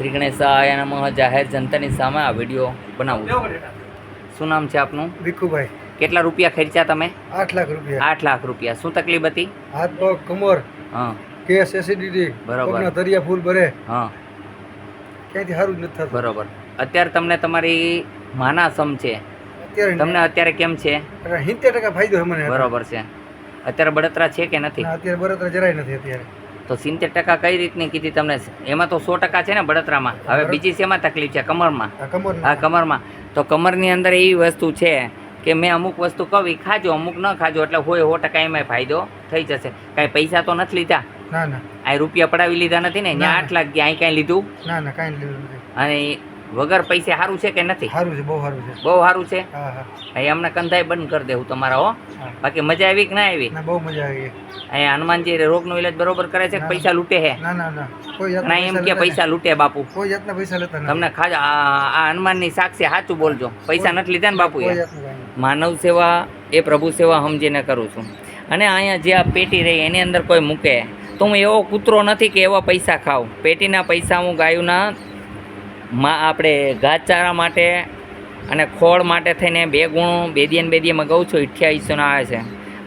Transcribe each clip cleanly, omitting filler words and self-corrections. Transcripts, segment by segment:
શ્રી ગણેશાય નમઃ જાહેર જનતાની સામે આ વિડીયો બનાવું છું. શું નામ છે આપનું? ભીખુભાઈ. કેટલા રૂપિયા ખર્ચ્યા તમે? 8 લાખ રૂપિયા. 8 લાખ રૂપિયા. શું તકલીફ હતી? હાથ પગ કમર હા કેસ એસિડિટી બરોબર. પગના તરિયા ફૂલ ભરે હા ક્યાંથી સારું જ નથી થતું. બરોબર. અત્યારે તમને તમારી માના સમ છે, અત્યારે તમને અત્યારે કેમ છે? 70% ફાયદો છે મને. બરોબર છે. અત્યારે બળતરા છે કે નથી? ના, અત્યારે બળતરા જરાય નથી અત્યારે. તો 70% કઈ રીતની કીધી તમને? એમાં તો 100% છે ને બળતરામાં. હવે બીજી શેમાં તકલીફ છે? કમરમાં. આ કમર હા કમરમાં. તો કમરની અંદર એવી વસ્તુ છે કે મેં અમુક વસ્તુ કહી ખાજો, અમુક ન ખાજો, એટલે હોય 100% એમાં ફાયદો થઈ જશે. કાંઈ પૈસા તો નથી લીધા? ના ના આ રૂપિયા પડાવી લીધા નથી ને? ત્યાં 8 લાખ ગયા, અહીં કાંઈ લીધું? ના ના કાંઈ લીધું નથી. અને વગર પૈસે સારું છે કે નથી? સારું છે, બહુ સારું છે. બહુ સારું છે. હા હા અહીં અમને કંધાઈ બંધ કરી દેવું તમારા હો. હા. બાકી મજા આવી કે ના આવી? ના બહુ મજા આવી. અહીંયા હનુમાનજી રોગનો ઈલાજ બરોબર કરે છે કે પૈસા લૂંટે છે? ના ના ના કોઈ ના એમ કે પૈસા લૂંટે બાપુ. કોઈ જાતના પૈસા લેતા નથી. તમને આ હનુમાનની સાક્ષી સાચું બોલજો, પૈસા નથી લીધા ને બાપુ? કોઈ જાતનું કાંઈ નહીં. માનવ સેવા એ પ્રભુ સેવા સમજીને કરું છું. અને અહીંયા જે આ પેટી રહી એની અંદર કોઈ મૂકે તો હું એવો કૂતરો નથી કે એવા પૈસા ખાઉં. પેટીના પૈસા હું ગાયોના આપણે ઘાસચારા માટે અને ખોળ માટે થઈને 2 ગુણો બેદીએ મગાવું છું. 2800 આવે છે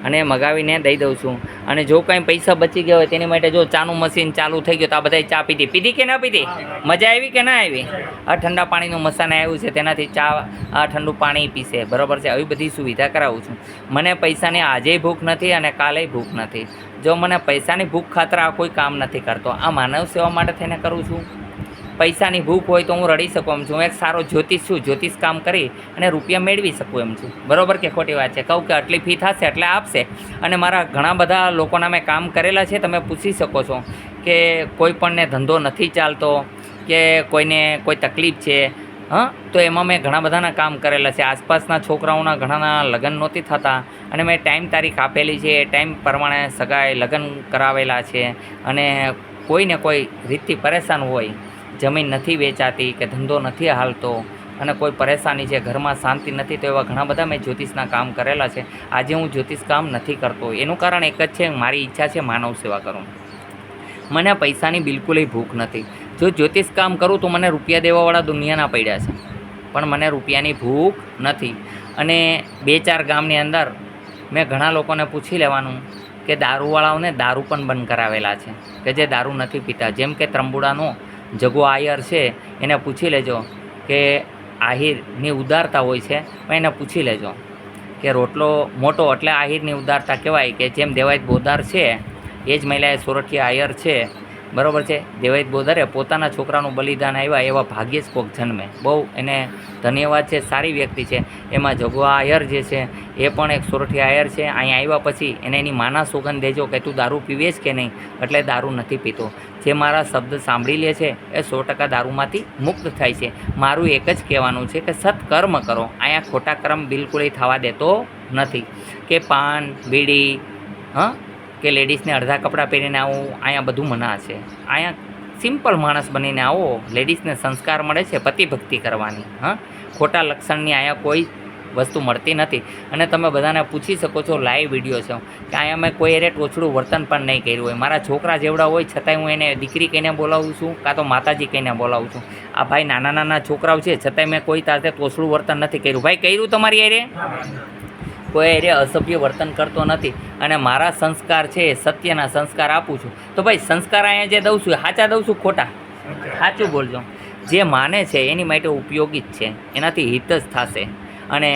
અને મગાવીને દઈ દઉં છું. અને જો કાંઈ પૈસા બચી ગયા હોય તેની માટે જો ચાનું મશીન ચાલુ થઈ ગયું તો આ બધાય ચા પીધી કે ના પીધી? મજા આવી કે ના આવી? આ ઠંડા પાણીનું મસાને આવ્યું છે તેનાથી ચા આ ઠંડુ પાણી પીશે. બરાબર છે. આવી બધી સુવિધા કરાવું છું. મને પૈસાની આજેય ભૂખ નથી અને કાલેય ભૂખ નથી. જો મને પૈસાની ભૂખ ખાતર આ કોઈ કામ નથી કરતો. આ માનવ સેવા માટે થઈને કરું છું. પૈસાની ભૂખ હોય તો હું રડી શકું એમ છું. હું એક સારો જ્યોતિષ છું. જ્યોતિષ કામ કરી અને રૂપિયા મેળવી શકું એમ છું. બરાબર કે ખોટી વાત છે? કહું કે આટલી ફી થશે એટલે આપશે. અને મારા ઘણા બધા લોકોના મેં કામ કરેલા છે. તમે પૂછી શકો છો કે કોઈ પણને ધંધો નથી ચાલતો કે કોઈને કોઈ તકલીફ છે, હા, તો એમાં મેં ઘણા બધાના કામ કરેલા છે. આસપાસના છોકરાઓના ઘણાના લગ્ન નહોતી થતા અને મેં ટાઈમ તારીખ આપેલી છે. એ ટાઈમ પ્રમાણે સગાઈ લગ્ન કરાવેલા છે. અને કોઈને કોઈ રીતથી પરેશાન હોય, જમીન નથી વેચાતી કે ધંધો નથી હાલતો અને કોઈ પરેશાની છે, ઘરમાં શાંતિ નથી, તો એવા ઘણા બધા મેં જ્યોતિષના કામ કરેલા છે. આજે હું જ્યોતિષ કામ નથી કરતો એનું કારણ એક જ છે, મારી ઈચ્છા છે માનવ સેવા કરું. મને પૈસાની બિલકુલ ભૂખ નથી. જો જ્યોતિષ કામ કરું તો મને રૂપિયા દેવાવાળા દુનિયાના પડ્યા છે, પણ મને રૂપિયાની ભૂખ નથી. અને 2-4 ગામની અંદર મેં ઘણા લોકોને પૂછી લેવાનું કે દારૂવાળાઓને દારૂ પણ બંધ કરાવેલા છે કે જે દારૂ નથી પીતા. જેમ કે ત્રંબુડાનો જગો આયર છે, એને પૂછી લેજો કે આહિરની ઉદારતા હોય છે, પણ એને પૂછી લેજો કે રોટલો મોટો એટલે આહિરની ઉદારતા કહેવાય. કે જેમ દેવાયત બોદાર છે એ જ મહિલાએ સોરઠિયા આયર છે. બરાબર છે. દેવાયત બોદારે પોતાના છોકરાનું બલિદાન આવ્યા એવા ભાગ્યે જ કોક જન્મે. બહુ એને ધન્યવાદ છે. સારી વ્યક્તિ છે. એમાં જગો આયર જે છે એ પણ એક સોરઠિયા આયર છે. અહીંયા આવ્યા પછી એને એની માના સોગંદ દેજો કે તું દારૂ પીવે છે કે નહીં, એટલે દારૂ નથી પીતો. જે મારા શબ્દ સાંભળી લે છે એ 100% દારૂમાંથી મુક્ત થાય છે. મારું એક જ કહેવાનું છે કે સત્કર્મ કરો. અહીંયા ખોટા કર્મ બિલકુલ થવા દેતો નથી. કે પાન બીડી, હા, કે લેડીઝને અડધા કપડાં પહેરીને આવું, અહીંયા બધું મના છે. અહીંયા સિમ્પલ માણસ બનીને આવો, લેડીઝને સંસ્કાર મળે છે પતિ ભક્તિ કરવાની. હા, ખોટા લક્ષણની અહીંયા કોઈ વસ્તુ મળતી નથી. અને તમે બધાને પૂછી શકો છો, લાઈવ વિડીયો છે કે અહીંયા મેં કોઈ એરે ટોચડું વર્તન પણ નહીં કર્યું હોય. મારા છોકરા જેવડા હોય છતાંય હું એને દીકરી કહીને બોલાવું છું, કાં તો માતાજી કહીને બોલાવું છું. આ ભાઈ નાના છોકરાઓ છે છતાંય મેં કોઈ તારે ટોચડું વર્તન નથી કર્યું. ભાઈ કર્યું તમારી એરે? કોઈ એરે અસભ્ય વર્તન કરતો નથી. અને મારા સંસ્કાર છે એ સત્યના સંસ્કાર આપું છું. તો ભાઈ સંસ્કાર અહીંયા જે દઉં છું સાચા દઉં છું ખોટા? સાચું બોલજો. જે માને છે એની માટે ઉપયોગી જ છે, એનાથી હિત જ થશે. અને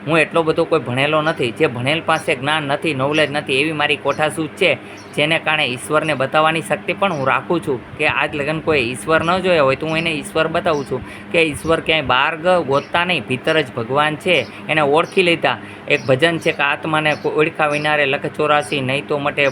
હું એટલો બધો કોઈ ભણેલો નથી. જે ભણેલ પાસે જ્ઞાન નથી, નોલેજ નથી, એવી મારી કોઠાસૂઝ છે, જેને કારણે ઈશ્વરને બતાવવાની શક્તિ પણ હું રાખું છું. કે આજ લગન કોઈ ઈશ્વર ન જોયા હોય તો હું એને ઈશ્વર બતાવું છું. કે ઈશ્વર ક્યાંય બહાર ગોતતા નહીં, ભીતર જ ભગવાન છે, એને ઓળખી લેતા. એક ભજન છે કે આત્માને ઓળખા વિનારે લખ 84 નહીં તો મટે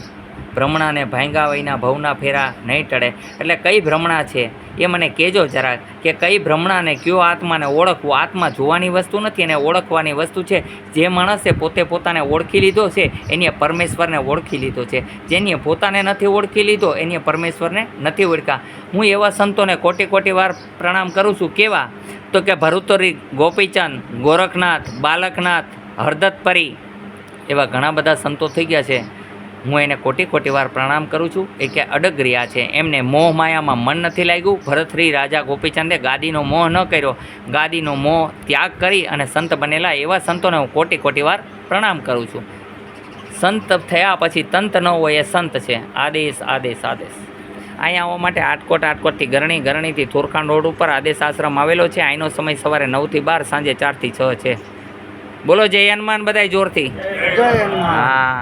ભ્રમણાને ભાંગા વૈના ભવના ફેરા નહીં ટળે. એટલે કઈ ભ્રમણા છે એ મને કહેજો જરાક કે કઈ ભ્રમણાને કયો આત્માને ઓળખવું. આત્મા જોવાની વસ્તુ નથી, એને ઓળખવાની વસ્તુ છે. જે માણસે પોતે પોતાને ઓળખી લીધો છે એની પરમેશ્વરને ઓળખી લીધો છે. જેની પોતાને નથી ઓળખી લીધો એની પરમેશ્વરને નથી ઓળખ્યા. હું એવા સંતોને કોટી વાર પ્રણામ કરું છું. કેવા? તો કે ભરુતરી ગોપીચંદ, ગોરખનાથ, બાલકનાથ, હરદત્તપરી, એવા ઘણા બધા સંતો થઈ ગયા છે. હું એને કોટી કોટી વાર પ્રણામ કરું છું. એ કે અડગ રહ્યા છે, એમને મોહ માયામાં મન નથી લાગ્યું. ભરતશ્રી રાજા ગોપીચંદે ગાદીનો મોહ ન કર્યો, ગાદીનો મોહ ત્યાગ કરી અને સંત બનેલા એવા સંતોને હું કોટી કોટી વાર પ્રણામ કરું છું. સંત થયા પછી તંત ન હોય એ સંત છે. આદેશ આદેશ આદેશ. અહીંયા આવવા માટે આટકોટથી ગરણીથી થોરખાણ રોડ ઉપર આદેશ આશ્રમ આવેલો છે. અહીંનો સમય સવારે 9 થી 12, સાંજે 4 થી 6 છે. બોલો જય હનુમાન બધાય જોરથી. જય હનુમાન. હા.